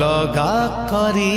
अलगा करी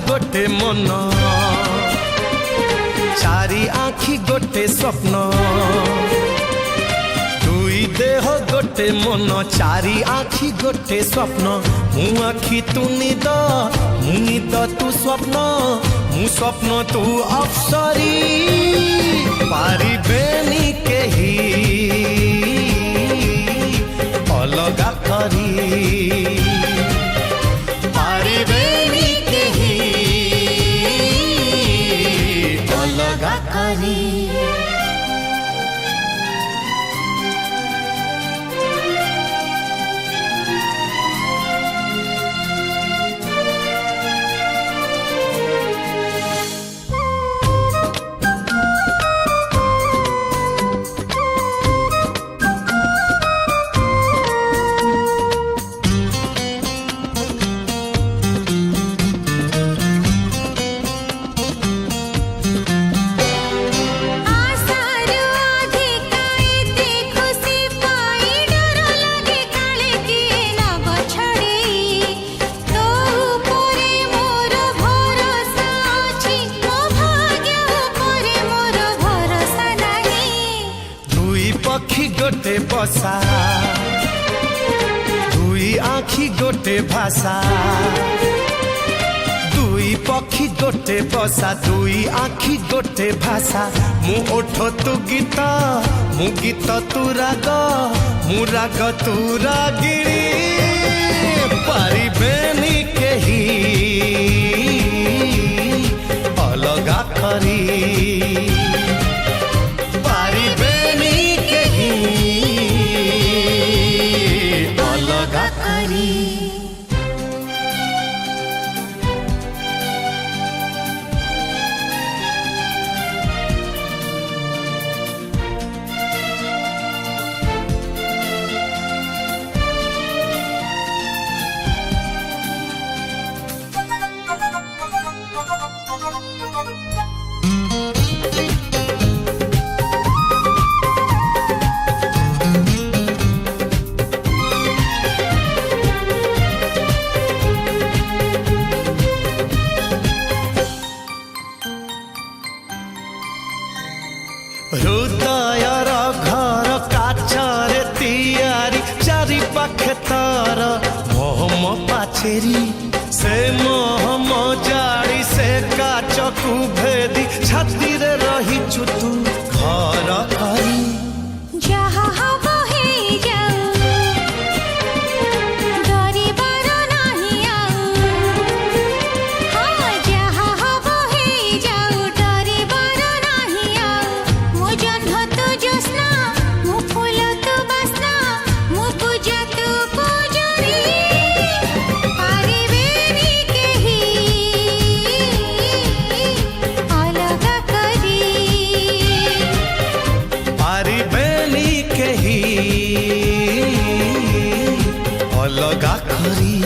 गोटे मन चारि आखि गोटे स्वप्न दुई देह गोटे मन चारि आखि गोटे स्वप्न मु आखि तू निद मु निद तू स्वप्न मु स्वप्न तू अप्सरी पारिबेनी केही अलगा करी अलगा करी पक्षी गोटे बसा दुई आखि गोटे भाषा दुई पक्षी गोटे बसा दुई आखि गोटे भाषा मु ओठ तू गीत मु गीत तू राग मु राग तू रागिणी पारिबेनी केही अलगा करी अलगा करी हृदयर घर काचरे तियारी चारि पाखे तार मोहम पाछेरी से मोहम जाड़ी से काच को भेदी छाती रे रही तू घर करी जहाँ हवा है जाऊ डरिबार नाही आऊ हाँ जहाँ हवा है जाऊ डरिबार नाही आऊ मो जन्म तू जोस्ना मो फूल तू बास्ना मो पूजा तू पूजरी पारिबेनी केही अलगा करी पारिबेनी केही अलगा करी।